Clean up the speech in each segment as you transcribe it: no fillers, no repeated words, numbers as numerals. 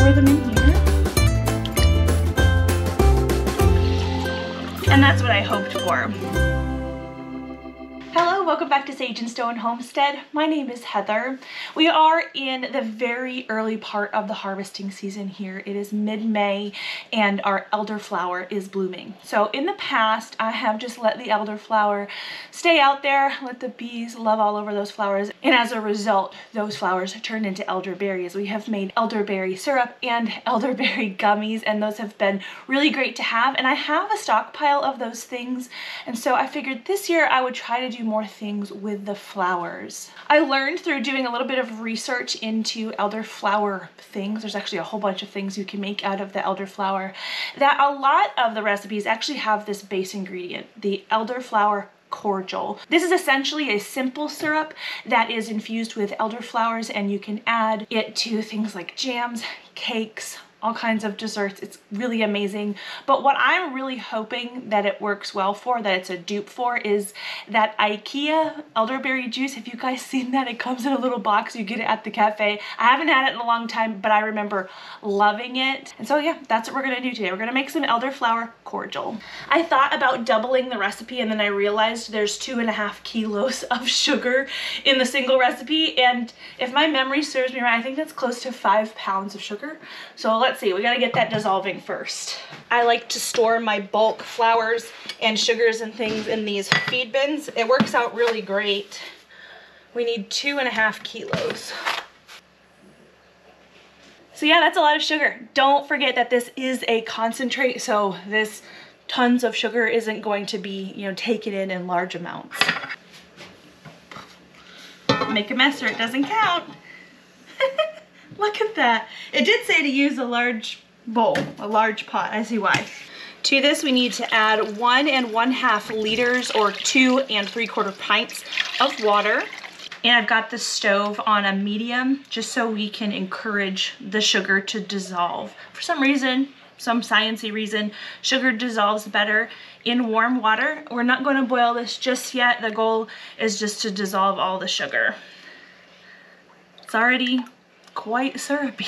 pour them in here. And that's what I hoped for. Hello, welcome back to Sage and Stone Homestead. My name is Heather. We are in the very early part of the harvesting season here. It is mid-May and our elderflower is blooming. So in the past, I have just let the elderflower stay out there, let the bees love all over those flowers. And as a result, those flowers turn into elderberries. We have made elderberry syrup and elderberry gummies, and those have been really great to have. And I have a stockpile of those things. And so I figured this year I would try to do more things with the flowers. I learned through doing a little bit of research into elderflower things, there's actually a whole bunch of things you can make out of the elderflower, that a lot of the recipes actually have this base ingredient, the Elderflower Cordial. This is essentially a simple syrup that is infused with elderflowers, and you can add it to things like jams, cakes, all kinds of desserts. It's really amazing. But what I'm really hoping that it works well for, that it's a dupe for, is that IKEA elderberry juice. Have you guys seen that? It comes in a little box. You get it at the cafe. I haven't had it in a long time, but I remember loving it. And so yeah, that's what we're gonna do today. We're gonna make some elderflower cordial. I thought about doubling the recipe, and then I realized there's 2.5 kilos of sugar in the single recipe. And if my memory serves me right, I think that's close to 5 pounds of sugar. So let's see, we gotta get that dissolving first. I like to store my bulk flours and sugars and things in these feed bins. It works out really great. We need 2.5 kilos. So yeah, that's a lot of sugar. Don't forget that this is a concentrate, so this tons of sugar isn't going to be, you know, taken in large amounts. Make a mess or it doesn't count. Look at that. It did say to use a large bowl, a large pot. I see why. To this, we need to add 1 1/2 liters or 2 3/4 pints of water. And I've got the stove on a medium just so we can encourage the sugar to dissolve. For some reason, some sciencey reason, sugar dissolves better in warm water. We're not going to boil this just yet. The goal is just to dissolve all the sugar. It's already quite syrupy.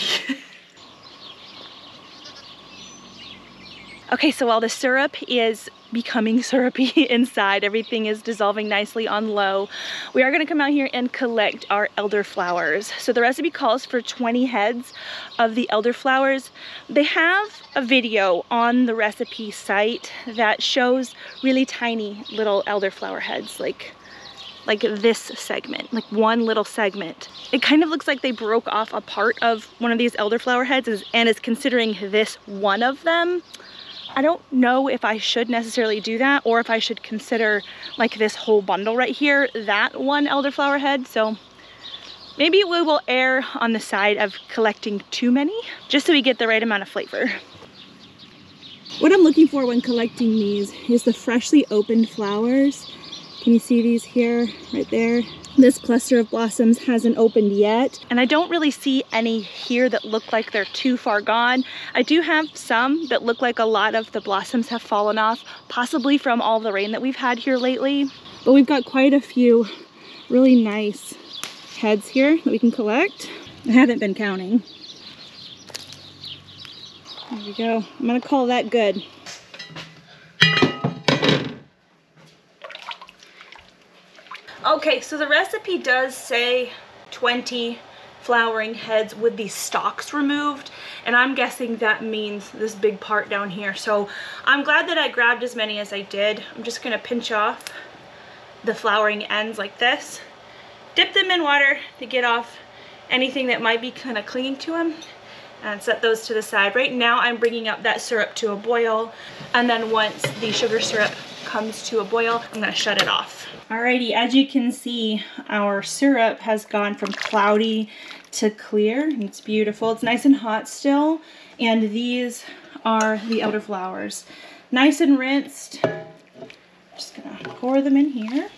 Okay, so while the syrup is becoming syrupy inside, everything is dissolving nicely on low, we are going to come out here and collect our elderflowers. So the recipe calls for 20 heads of the elderflowers. They have a video on the recipe site that shows really tiny little elderflower heads, like this segment, like one little segment. It kind of looks like they broke off a part of one of these elderflower heads and is considering this one of them. I don't know if I should necessarily do that, or if I should consider like this whole bundle right here, that one elderflower head. So maybe we will err on the side of collecting too many, just so we get the right amount of flavor. What I'm looking for when collecting these is the freshly opened flowers. Can you see these here, right there? This cluster of blossoms hasn't opened yet. And I don't really see any here that look like they're too far gone. I do have some that look like a lot of the blossoms have fallen off, possibly from all the rain that we've had here lately. But we've got quite a few really nice heads here that we can collect. I haven't been counting. There we go. I'm gonna call that good. Okay, so the recipe does say 20 flowering heads with the stalks removed, and I'm guessing that means this big part down here. So I'm glad that I grabbed as many as I did. I'm just gonna pinch off the flowering ends like this, dip them in water to get off anything that might be kind of clinging to them, and set those to the side. Right now I'm bringing up that syrup to a boil, and then once the sugar syrup comes to a boil, I'm gonna shut it off. Alrighty, as you can see, our syrup has gone from cloudy to clear. It's beautiful. It's nice and hot still. And these are the elderflowers. Nice and rinsed. Just gonna pour them in here.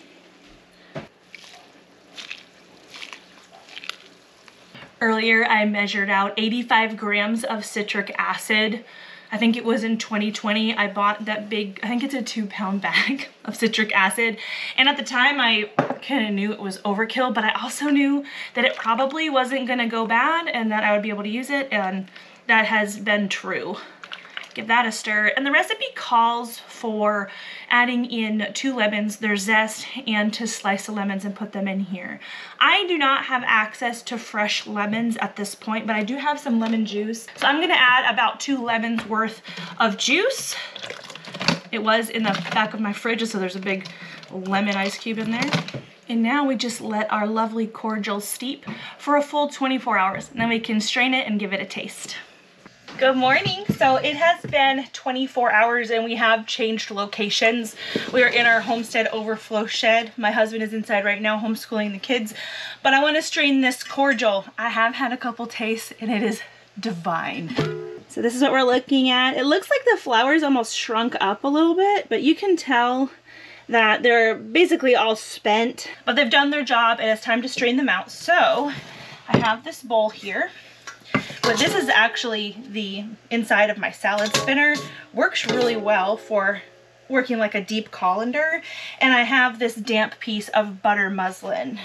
Earlier, I measured out 85 grams of citric acid. I think it was in 2020, I bought that big, I think it's a 2-pound bag of citric acid. And at the time I kind of knew it was overkill, but I also knew that it probably wasn't gonna go bad and that I would be able to use it. And that has been true. Give that a stir. And the recipe calls for adding in 2 lemons, their zest, and to slice the lemons and put them in here. I do not have access to fresh lemons at this point, but I do have some lemon juice. So I'm gonna add about 2 lemons worth of juice. It was in the back of my fridge, so there's a big lemon ice cube in there. And now we just let our lovely cordial steep for a full 24 hours. And then we can strain it and give it a taste. Good morning. So it has been 24 hours and we have changed locations. We are in our homestead overflow shed. My husband is inside right now homeschooling the kids, but I want to strain this cordial. I have had a couple tastes and it is divine. So this is what we're looking at. It looks like the flowers almost shrunk up a little bit, but you can tell that they're basically all spent, but they've done their job and it's time to strain them out. So I have this bowl here. But this is actually the inside of my salad spinner. Works really well for working like a deep colander. And I have this damp piece of butter muslin.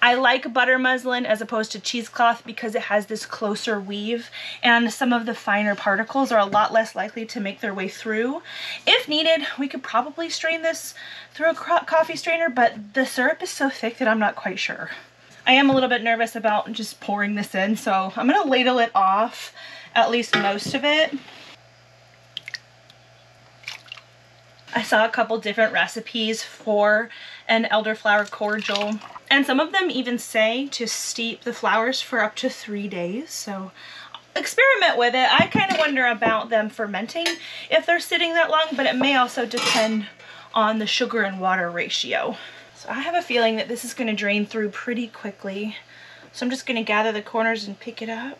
I like butter muslin as opposed to cheesecloth because it has this closer weave and some of the finer particles are a lot less likely to make their way through. If needed, we could probably strain this through a coffee strainer, but the syrup is so thick that I'm not quite sure. I am a little bit nervous about just pouring this in, so I'm gonna ladle it off, at least most of it. I saw a couple different recipes for an elderflower cordial, and some of them even say to steep the flowers for up to 3 days, so experiment with it. I kind of wonder about them fermenting if they're sitting that long, but it may also depend on the sugar and water ratio. So I have a feeling that this is going to drain through pretty quickly. So I'm just going to gather the corners and pick it up.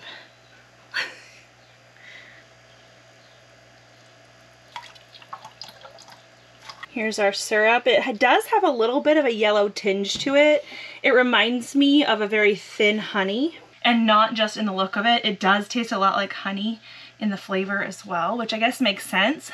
Here's our syrup. It does have a little bit of a yellow tinge to it. It reminds me of a very thin honey. And not just in the look of it. It does taste a lot like honey in the flavor as well, which I guess makes sense.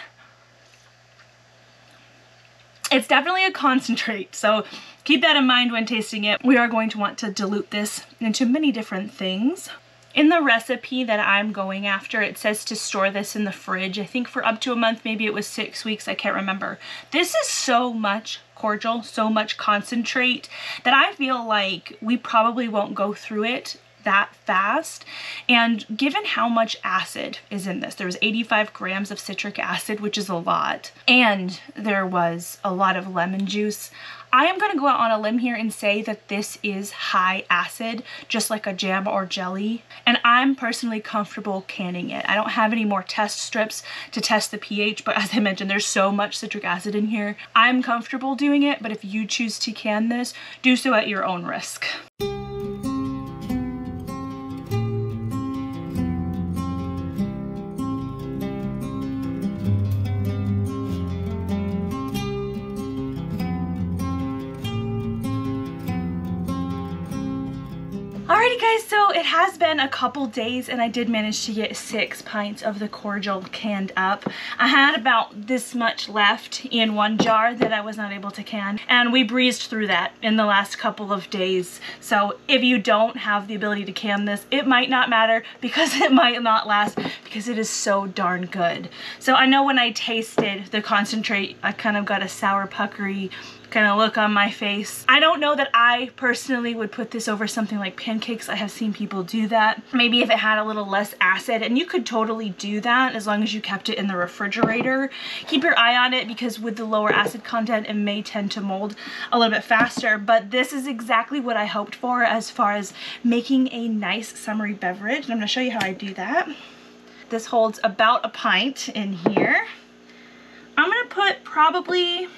It's definitely a concentrate, so keep that in mind when tasting it. We are going to want to dilute this into many different things. In the recipe that I'm going after, it says to store this in the fridge. I think for up to a month, maybe it was 6 weeks, I can't remember. This is so much cordial, so much concentrate, that I feel like we probably won't go through it that fast. And given how much acid is in this, there was 85 grams of citric acid, which is a lot, and there was a lot of lemon juice. I am going to go out on a limb here and say that this is high acid, just like a jam or jelly, and I'm personally comfortable canning it. I don't have any more test strips to test the pH, but as I mentioned, there's so much citric acid in here. I'm comfortable doing it, but if you choose to can this, do so at your own risk. Alrighty guys, so it has been a couple days and I did manage to get 6 pints of the cordial canned up. I had about this much left in one jar that I was not able to can, and we breezed through that in the last couple of days. So if you don't have the ability to can this, it might not matter because it might not last because it is so darn good. So I know when I tasted the concentrate, I kind of got a sour puckery kind of look on my face. I don't know that I personally would put this over something like pancakes. I have seen people do that. Maybe if it had a little less acid, and you could totally do that as long as you kept it in the refrigerator. Keep your eye on it because with the lower acid content, it may tend to mold a little bit faster, but this is exactly what I hoped for as far as making a nice summery beverage. And I'm going to show you how I do that. This holds about a pint in here. I'm going to put probably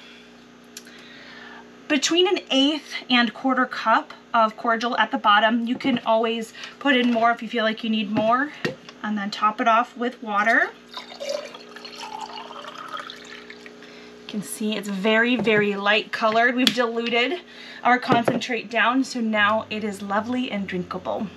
between an 1/8 and 1/4 cup of cordial at the bottom. You can always put in more if you feel like you need more, and then top it off with water. You can see it's very, very light colored. We've diluted our concentrate down, so now it is lovely and drinkable.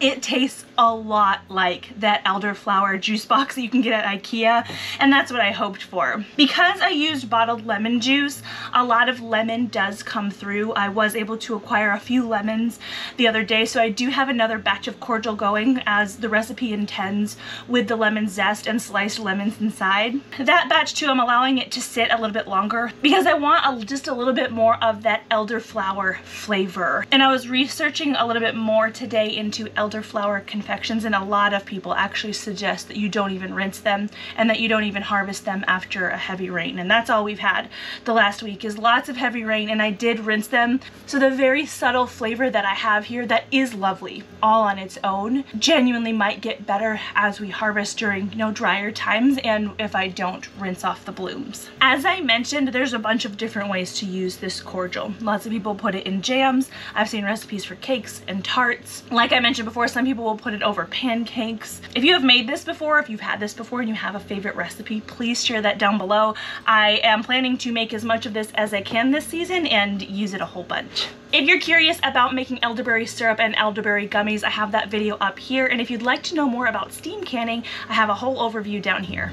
It tastes a lot like that elderflower juice box that you can get at IKEA, and that's what I hoped for. Because I used bottled lemon juice, a lot of lemon does come through. I was able to acquire a few lemons the other day, so I do have another batch of cordial going as the recipe intends, with the lemon zest and sliced lemons inside. That batch too, I'm allowing it to sit a little bit longer because I want just a little bit more of that elderflower flavor. And I was researching a little bit more today into elderflower confections, and a lot of people actually suggest that you don't even rinse them and that you don't even harvest them after a heavy rain. And that's all we've had the last week, is lots of heavy rain, and I did rinse them. So the very subtle flavor that I have here that is lovely all on its own genuinely might get better as we harvest during, you know, drier times and if I don't rinse off the blooms. As I mentioned, there's a bunch of different ways to use this cordial. Lots of people put it in jams. I've seen recipes for cakes and tarts. Like I mentioned before, some people will put it over pancakes. If you have made this before, if you've had this before and you have a favorite recipe, please share that down below. I am planning to make as much of this as I can this season and use it a whole bunch. If you're curious about making elderberry syrup and elderberry gummies, I have that video up here. And if you'd like to know more about steam canning, I have a whole overview down here.